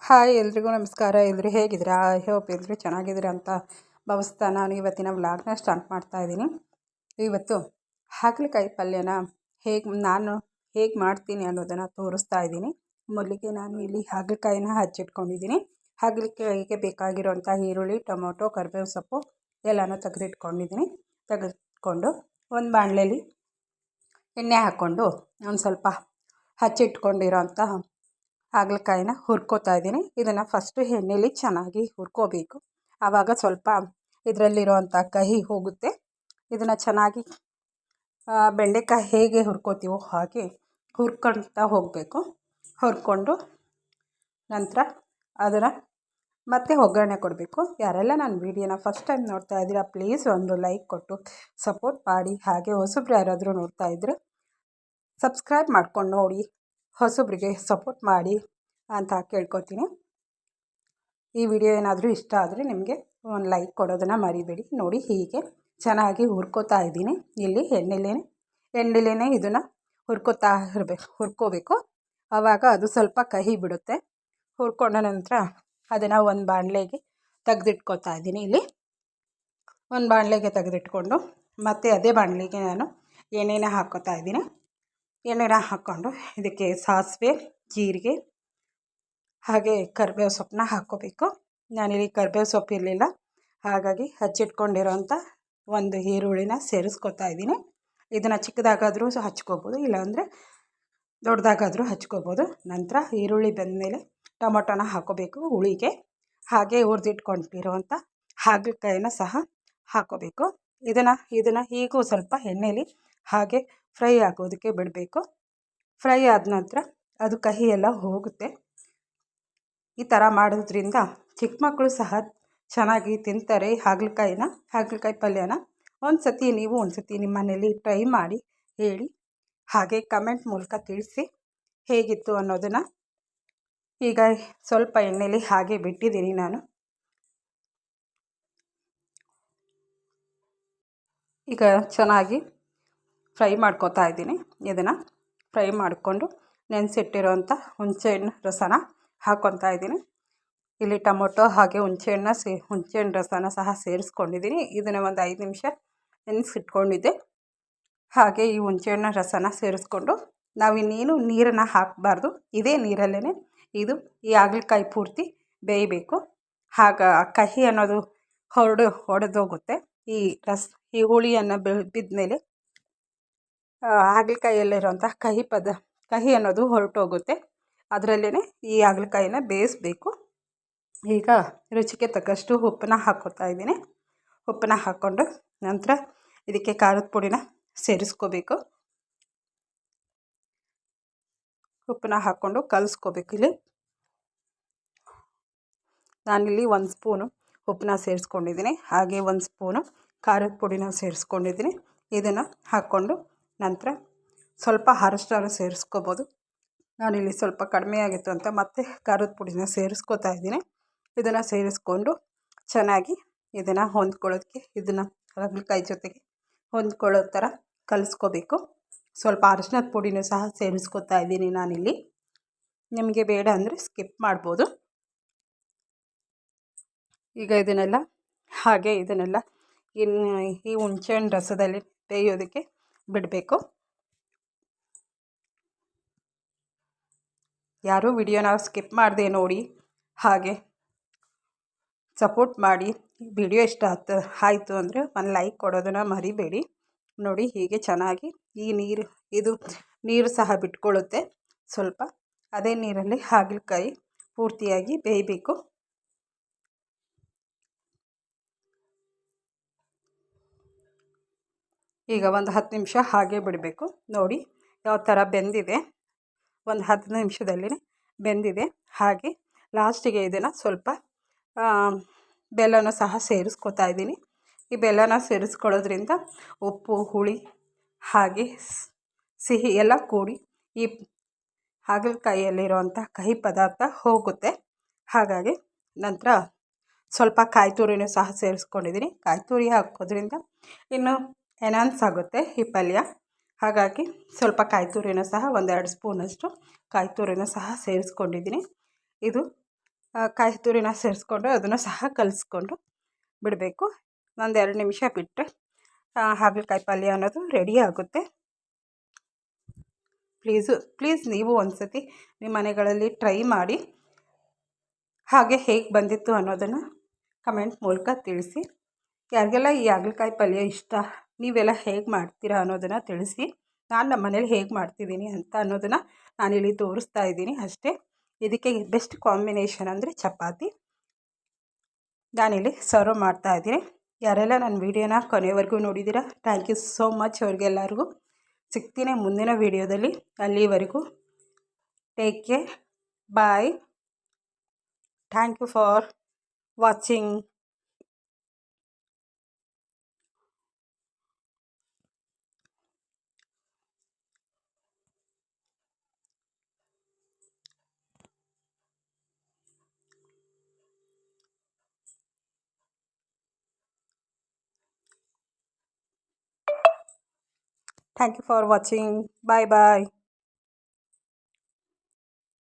Hi ಎಲ್ರಿಗೂ ನಮಸ್ಕಾರ. ಎಲ್ಲರೂ ಹೇಗಿದ್ದೀರಾ? ಐ ಹೋಪ್ ಎಲ್ಲರೂ ಚೆನ್ನಾಗಿದ್ದೀರಾ ಅಂತ ಭಾವಿಸ್ತಾ ನಾನು ಇವತ್ತಿನ ವ್ಲಾಗ್ನ ಸ್ಟಾರ್ಟ್ ಮಾಡ್ತಾಯಿದ್ದೀನಿ. ಇವತ್ತು ಹಾಗಲಕಾಯಿ ಪಲ್ಯನ ನಾನು ಹೇಗೆ ಮಾಡ್ತೀನಿ ಅನ್ನೋದನ್ನು ತೋರಿಸ್ತಾ ಇದ್ದೀನಿ. ಮೊದಲಿಗೆ ನಾನು ಇಲ್ಲಿ ಹಾಗಲಕಾಯಿನ ಹಚ್ಚಿಟ್ಕೊಂಡಿದ್ದೀನಿ. ಹಾಗಲಕಾಯಿಗೆ ಬೇಕಾಗಿರುವಂಥ ಈರುಳ್ಳಿ, ಟೊಮೊಟೊ, ಕರಿಬೇವು ಸೊಪ್ಪು ಎಲ್ಲನೂ ತೆಗೆದುಕೊಂಡು ಒಂದು ಬಾಣಲೆಯಲ್ಲಿ ಎಣ್ಣೆ ಹಾಕ್ಕೊಂಡು ಒಂದು ಸ್ವಲ್ಪ ಹಚ್ಚಿಟ್ಕೊಂಡಿರೋಂಥ ಹಾಗಲಕಾಯಿನ ಹುರ್ಕೋತಾ ಇದ್ದೀನಿ. ಇದನ್ನು ಫಸ್ಟು ಎಣ್ಣೆಲಿ ಚೆನ್ನಾಗಿ ಹುರ್ಕೋಬೇಕು. ಆವಾಗ ಸ್ವಲ್ಪ ಇದರಲ್ಲಿರುವಂಥ ಕಹಿ ಹೋಗುತ್ತೆ. ಇದನ್ನು ಚೆನ್ನಾಗಿ ಬೆಂಡೆಕಾಯಿ ಹೇಗೆ ಹುರ್ಕೋತೀವೋ ಹಾಗೆ ಹುರ್ಕೊಳ್ತಾ ಹೋಗಬೇಕು. ಹುರ್ಕೊಂಡು ನಂತರ ಅದನ್ನು ಮತ್ತೆ ಒಗ್ಗರಣೆ ಕೊಡಬೇಕು. ಯಾರೆಲ್ಲ ನನ್ನ ವೀಡಿಯೋನ ಫಸ್ಟ್ ಟೈಮ್ ನೋಡ್ತಾ ಇದ್ದೀರಾ ಪ್ಲೀಸ್ ಒಂದು ಲೈಕ್ ಕೊಟ್ಟು ಸಪೋರ್ಟ್ ಮಾಡಿ. ಹಾಗೆ ಹೊಸಬ್ರು ಯಾರಾದರೂ ನೋಡ್ತಾ ಇದ್ದರೆ ಸಬ್ಸ್ಕ್ರೈಬ್ ಮಾಡ್ಕೊಂಡು ನೋಡಿ, ಹೊಸಬ್ರಿಗೆ ಸಪೋರ್ಟ್ ಮಾಡಿ ಅಂತ ಕೇಳ್ಕೊತೀನಿ. ಈ ವಿಡಿಯೋ ಏನಾದರೂ ಇಷ್ಟ ಆದರೆ ನಿಮಗೆ ಒಂದು ಲೈಕ್ ಕೊಡೋದನ್ನು ಮರಿಬೇಡಿ. ನೋಡಿ ಹೀಗೆ ಚೆನ್ನಾಗಿ ಹುರ್ಕೋತಾ ಇದ್ದೀನಿ. ಇಲ್ಲಿ ಎಣ್ಣೆಲೇ ಇದನ್ನು ಹುರ್ಕೋಬೇಕು. ಆವಾಗ ಅದು ಸ್ವಲ್ಪ ಕಹಿ ಬಿಡುತ್ತೆ. ಹುರ್ಕೊಂಡ ನಂತರ ಅದನ್ನು ಒಂದು ಬಾಣಲೆಗೆ ತೆಗೆದಿಟ್ಕೋತಾ ಇದ್ದೀನಿ. ಇಲ್ಲಿ ಒಂದು ಬಾಣಲೆಗೆ ತೆಗೆದಿಟ್ಕೊಂಡು ಮತ್ತು ಅದೇ ಬಾಣಲೆಗೆ ನಾನು ಎಣ್ಣೆನ ಹಾಕ್ಕೋತಾ ಇದ್ದೀನಿ. ಎಣ್ಣೆನ ಹಾಕ್ಕೊಂಡು ಇದಕ್ಕೆ ಸಾಸಿವೆ, ಜೀರಿಗೆ ಹಾಗೆ ಕರಿಬೇವು ಸೊಪ್ಪನ್ನ ಹಾಕ್ಕೋಬೇಕು. ನಾನಿಲ್ಲಿ ಕರಿಬೇವು ಸೊಪ್ಪು ಇರಲಿಲ್ಲ, ಹಾಗಾಗಿ ಹಚ್ಚಿಟ್ಕೊಂಡಿರೋಂಥ ಒಂದು ಈರುಳ್ಳಿನ ಸೇರಿಸ್ಕೊತಾ ಇದ್ದೀನಿ. ಇದನ್ನು ಚಿಕ್ಕದಾಗಾದರೂ ಹಚ್ಕೋಬೋದು, ಇಲ್ಲಾಂದರೆ ದೊಡ್ಡದಾಗಾದರೂ ಹಚ್ಕೋಬೋದು. ನಂತರ ಈರುಳ್ಳಿ ಬೆಂದಮೇಲೆ ಟೊಮೊಟೊನ ಹಾಕ್ಕೋಬೇಕು ಹುಳಿಗೆ. ಹಾಗೆ ಹುರಿದಿಟ್ಕೊಂಡಿರೋವಂಥ ಹಾಗಲಕಾಯಿನ ಸಹ ಹಾಕ್ಕೋಬೇಕು. ಇದನ್ನು ಹೀಗೂ ಸ್ವಲ್ಪ ಎಣ್ಣೆಲಿ ಹಾಗೆ ಫ್ರೈ ಆಗೋದಕ್ಕೆ ಬಿಡಬೇಕು. ಫ್ರೈ ಆದ ನಂತರ ಅದು ಕಹಿ ಎಲ್ಲ ಹೋಗುತ್ತೆ. ಈ ಥರ ಮಾಡೋದ್ರಿಂದ ಚಿಕ್ಕ ಮಕ್ಕಳು ಸಹ ಚೆನ್ನಾಗಿ ತಿಂತಾರೆ ಹಾಗಲಕಾಯಿ ಪಲ್ಯನ. ಒಂದು ಸತಿ ನಿಮ್ಮ ಮನೇಲಿ ಟ್ರೈ ಮಾಡಿ ಹೇಳಿ, ಹಾಗೆ ಕಮೆಂಟ್ ಮೂಲಕ ತಿಳಿಸಿ ಹೇಗಿತ್ತು ಅನ್ನೋದನ್ನು. ಈಗ ಸ್ವಲ್ಪ ಎಣ್ಣೆಲಿ ಹಾಗೆ ಬಿಟ್ಟಿದ್ದೀನಿ ನಾನು. ಈಗ ಚೆನ್ನಾಗಿ ಫ್ರೈ ಮಾಡ್ಕೋತಾ ಇದ್ದೀನಿ. ಇದನ್ನು ಫ್ರೈ ಮಾಡಿಕೊಂಡು ನೆನೆಸಿಟ್ಟಿರೋಂಥ ಹುಣಸೆಹಣ್ಣು ರಸನ ಹಾಕ್ಕೊತಾ ಇದ್ದೀನಿ. ಇಲ್ಲಿ ಟೊಮೊಟೊ ಹಾಗೆ ಹುಣಸೆಹಣ್ಣು ರಸನ ಸಹ ಸೇರಿಸ್ಕೊಂಡಿದ್ದೀನಿ. ಇದನ್ನು ಒಂದು 5 ನಿಮಿಷ ನೆನೆಸಿಟ್ಕೊಂಡಿದ್ದೆ. ಹಾಗೆ ಈ ಹುಣಸೆಹಣ್ಣು ರಸನ ಸೇರಿಸ್ಕೊಂಡು ನಾವಿನ್ನೇನು ನೀರನ್ನು ಹಾಕಬಾರ್ದು. ಇದೇ ನೀರಲ್ಲೇ ಈ ಹಾಗಲಕಾಯಿ ಪೂರ್ತಿ ಬೇಯಬೇಕು. ಆಗ ಕಹಿ ಅನ್ನೋದು ಹೊಡೆದೋಗುತ್ತೆ. ಈ ಹುಳಿಯನ್ನು ಬಿದ್ದಮೇಲೆ ಹಾಗಲಕಾಯಲ್ಲಿರೋಂಥ ಕಹಿ ಅನ್ನೋದು ಹೊರಟೋಗುತ್ತೆ. ಅದರಲ್ಲೇ ಈ ಹಾಗಲಕಾಯಿನ ಬೇಯಿಸಬೇಕು. ಈಗ ರುಚಿಗೆ ತಕ್ಕಷ್ಟು ಉಪ್ಪನ್ನ ಹಾಕ್ಕೋತಾ ಇದ್ದೀನಿ. ಉಪ್ಪನ್ನ ಹಾಕ್ಕೊಂಡು ನಂತರ ಇದಕ್ಕೆ ಖಾರದ ಪುಡಿನ ಸೇರಿಸ್ಕೋಬೇಕು. ಉಪ್ಪನ್ನ ಹಾಕ್ಕೊಂಡು ಕಲಿಸ್ಕೋಬೇಕು. ನಾನಿಲ್ಲಿ 1 ಸ್ಪೂನು ಉಪ್ಪನ್ನ ಸೇರಿಸ್ಕೊಂಡಿದ್ದೀನಿ. ಹಾಗೆ 1 ಸ್ಪೂನು ಖಾರದ ಪುಡಿನ ಸೇರಿಸ್ಕೊಂಡಿದ್ದೀನಿ. ಇದನ್ನು ಹಾಕ್ಕೊಂಡು ನಂತರ ಸ್ವಲ್ಪ ಅರಶಿನ ಸೇರಿಸ್ಕೋಬೋದು. ನಾನಿಲ್ಲಿ ಸ್ವಲ್ಪ ಕಡಿಮೆ ಆಗಿತ್ತು ಅಂತ ಮತ್ತೆ ಖಾರದ ಪುಡಿನ ಸೇರಿಸ್ಕೋತಾ ಇದ್ದೀನಿ. ಇದನ್ನು ಸೇರಿಸ್ಕೊಂಡು ಚೆನ್ನಾಗಿ ಇದನ್ನು ಹಾಗಲಕಾಯಿ ಜೊತೆಗೆ ಹೊಂದ್ಕೊಳ್ಳೋ ಥರ ಕಲಿಸ್ಕೋಬೇಕು. ಸ್ವಲ್ಪ ಅರಶಿನದ ಪುಡಿನೂ ಸಹ ಸೇರಿಸ್ಕೋತಾ ಇದ್ದೀನಿ ನಾನಿಲ್ಲಿ. ನಿಮಗೆ ಬೇಡ ಅಂದರೆ ಸ್ಕಿಪ್ ಮಾಡ್ಬೋದು. ಈಗ ಇದನ್ನೆಲ್ಲ ಈ ಹುಣಸೆಹಣ್ಣು ರಸದಲ್ಲಿ ಬೇಯೋದಕ್ಕೆ ಬಿಡಬೇಕು. ಯಾರೂ ವಿಡಿಯೋನ ಸ್ಕಿಪ್ ಮಾಡದೆ ನೋಡಿ, ಹಾಗೆ ಸಪೋರ್ಟ್ ಮಾಡಿ. ವಿಡಿಯೋ ಇಷ್ಟ ಆಯಿತು ಅಂದರೆ ಒಂದು ಲೈಕ್ ಕೊಡೋದನ್ನು ಮರಿಬೇಡಿ. ನೋಡಿ ಹೀಗೆ ಚೆನ್ನಾಗಿ ನೀರು ಸಹ ಬಿಟ್ಕೊಳ್ಳುತ್ತೆ ಸ್ವಲ್ಪ. ಅದೇ ನೀರಲ್ಲಿ ಹಾಗಲಕಾಯಿ ಪೂರ್ತಿಯಾಗಿ ಬೇಯಬೇಕು. ಈಗ ಒಂದು 10 ನಿಮಿಷ ಹಾಗೆ ಬಿಡಬೇಕು. ನೋಡಿ ಯಾವ ಥರ ಬೆಂದಿದೆ. ಒಂದು 10 ನಿಮಿಷದಲ್ಲಿ ಬೆಂದಿದೆ. ಹಾಗೆ ಲಾಸ್ಟಿಗೆ ಇದನ್ನು ಸ್ವಲ್ಪ ಬೆಲ್ಲನೂ ಸಹ ಸೇರಿಸ್ಕೋತಾ ಇದ್ದೀನಿ. ಈ ಬೆಲ್ಲನ ಸೇರಿಸ್ಕೊಳ್ಳೋದ್ರಿಂದ ಉಪ್ಪು, ಹುಳಿ ಹಾಗೆ ಸಿಹಿ ಎಲ್ಲ ಕೂಡಿ ಈ ಹಾಗಲಕಾಯಿಯಲ್ಲಿರುವಂಥ ಕಹಿ ಪದಾರ್ಥ ಹೋಗುತ್ತೆ. ಹಾಗಾಗಿ ನಂತರ ಸ್ವಲ್ಪ ಕಾಯಿ ತುರಿನೂ ಸಹ ಸೇರಿಸ್ಕೊಂಡಿದ್ದೀನಿ. ಕಾಯಿ ತುರಿ ಹಾಕೋದ್ರಿಂದ ಇನ್ನೂ ಎನ್ಹಾನ್ಸ್ ಆಗುತ್ತೆ ಈ ಪಲ್ಯ. ಹಾಗಾಗಿ ಸ್ವಲ್ಪ ಕಾಯಿ ತುರಿನೂ ಸಹ 1-2 ಸ್ಪೂನಷ್ಟು ಕಾಯಿ ತುರಿನೂ ಸಹ ಸೇರಿಸ್ಕೊಂಡಿದ್ದೀನಿ. ಇದು ಕಾಯಿ ತುರಿನ ಸೇರಿಸ್ಕೊಂಡು ಅದನ್ನು ಸಹ ಕಲಿಸ್ಕೊಂಡು ಬಿಡಬೇಕು. ಒಂದು 2 ನಿಮಿಷ ಬಿಟ್ಟರೆ ಹಾಗಲಕಾಯಿ ಪಲ್ಯ ಅನ್ನೋದು ರೆಡಿ ಆಗುತ್ತೆ. ಪ್ಲೀಸ್ ನೀವು ಒಂದು ಸತಿ ನಿಮ್ಮ ಮನೆಗಳಲ್ಲಿ ಟ್ರೈ ಮಾಡಿ, ಹಾಗೆ ಹೇಗೆ ಬಂದಿತ್ತು ಅನ್ನೋದನ್ನು ಕಮೆಂಟ್ ಮೂಲಕ ತಿಳಿಸಿ. ಯಾರಿಗೆಲ್ಲ ಈ ಹಾಗಲಕಾಯಿ ಪಲ್ಯ ಇಷ್ಟ, ನೀವೆಲ್ಲ ಹೇಗೆ ಮಾಡ್ತೀರಾ ಅನ್ನೋದನ್ನು ತಿಳಿಸಿ. ನಾನು ನಮ್ಮ ಮನೇಲಿ ಹೇಗೆ ಮಾಡ್ತಿದ್ದೀನಿ ಅಂತ ಅನ್ನೋದನ್ನು ನಾನಿಲ್ಲಿ ತೋರಿಸ್ತಾ ಇದ್ದೀನಿ ಅಷ್ಟೇ. ಇದಕ್ಕೆ ಬೆಸ್ಟ್ ಕಾಂಬಿನೇಷನ್ ಅಂದರೆ ಚಪಾತಿ. ನಾನಿಲ್ಲಿ ಸರ್ವ್ ಮಾಡ್ತಾಯಿದ್ದೀನಿ. ಯಾರೆಲ್ಲ ನನ್ನ ವೀಡಿಯೋನ ಕೊನೆವರೆಗೂ ನೋಡಿದ್ದೀರಾ, ಥ್ಯಾಂಕ್ ಯು ಸೋ ಮಚ್ ಅವ್ರಿಗೆಲ್ಲರಿಗೂ. ಸಿಗ್ತೀನಿ ಮುಂದಿನ ವೀಡಿಯೋದಲ್ಲಿ. ಅಲ್ಲಿವರೆಗೂ take care, bye, thank you for watching. Thank you for watching. Bye bye.